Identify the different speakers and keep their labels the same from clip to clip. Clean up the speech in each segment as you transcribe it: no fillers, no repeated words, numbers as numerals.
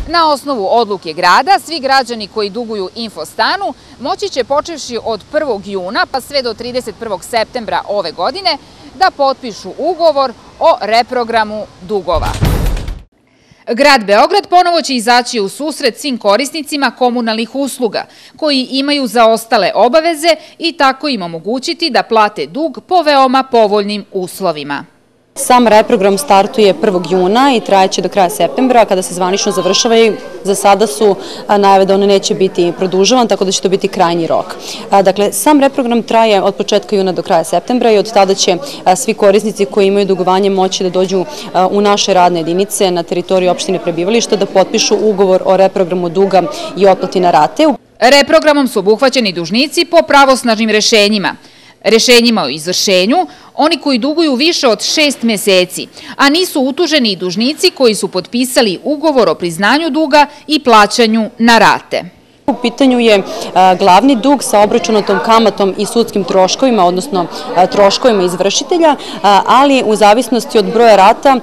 Speaker 1: Na osnovu odluke grada, svi građani koji duguju Infostanu moći će počevši od 1. juna pa sve do 31. septembra ove godine da potpišu ugovor o reprogramu dugova. Grad Beograd ponovo će izaći u susret svim korisnicima komunalnih usluga koji imaju zaostale obaveze i tako im omogućiti da plate dug po veoma povoljnim uslovima.
Speaker 2: Sam reprogram startuje 1. juna i trajeće do kraja septembra, kada se zvanično završava i za sada su najave da on neće biti produžavan, tako da će to biti krajnji rok. Dakle, sam reprogram traje od početka juna do kraja septembra i od tada će svi korisnici koji imaju dugovanje moći da dođu u naše radne jedinice na teritoriji opštine prebivališta da potpišu ugovor o reprogramu duga i otplati na rate.
Speaker 1: Reprogramom su obuhvaćeni dužnici po pravosnažnim rešenjima. Rešenjima o izvršenju, oni koji duguju više od 6 meseci, a nisu utuženi i dužnici koji su potpisali ugovor o priznanju duga i plaćanju na rate.
Speaker 2: U pitanju je glavni dug sa obračunatom kamatom i sudskim troškovima, odnosno troškovima izvršitelja, ali u zavisnosti od broja rata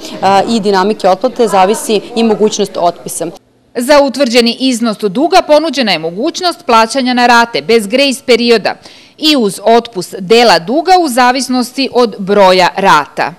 Speaker 2: i dinamike otplate zavisi i mogućnost otpisa.
Speaker 1: Za utvrđeni iznos duga ponuđena je mogućnost plaćanja na rate bez grejs perioda i uz otpust dela duga u zavisnosti od broja rata.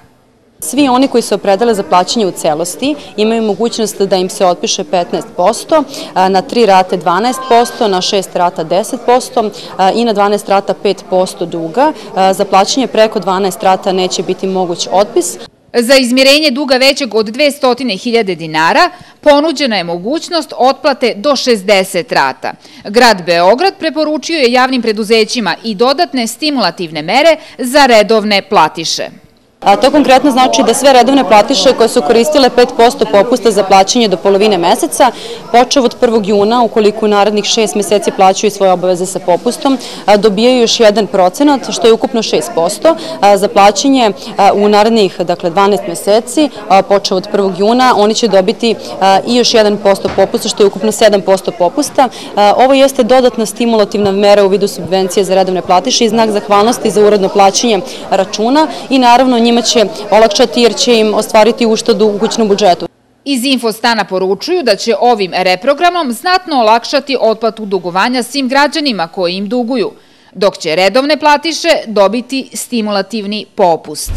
Speaker 2: Svi oni koji se opredele za plaćanje u celosti imaju mogućnost da im se otpiše 15%, na 3 rate 12%, na 6 rata 10% i na 12 rata 5% duga. Za plaćanje preko 12 rata neće biti moguć otpis.
Speaker 1: Za izmirenje duga većeg od 200.000 dinara ponuđena je mogućnost otplate do 60 rata. Grad Beograd preporučio je javnim preduzećima i dodatne stimulativne mere za redovne platiše.
Speaker 2: To konkretno znači da sve redovne platiše koje su koristile 5% popusta za plaćanje do polovine meseca, počev od 1. juna, ukoliko u narednih 6 meseci plaćaju svoje obaveze sa popustom, dobijaju još 1%, što je ukupno 6%. Za plaćanje u narednih 12 meseci, počev od 1. juna, oni će dobiti i još 1% popusta, što je ukupno 7% popusta. Ovo jeste dodatna stimulativna mera u vidu subvencije za redovne platiše i znak zahvalnosti za uredno plaćanje računa i naravno njima će olakšati jer će im ostvariti uštedu u kućnom budžetu.
Speaker 1: Iz Infostana poručuju da će ovim reprogramom znatno olakšati otplatu dugovanja svim građanima koji im duguju, dok će redovne platiše dobiti stimulativni popust.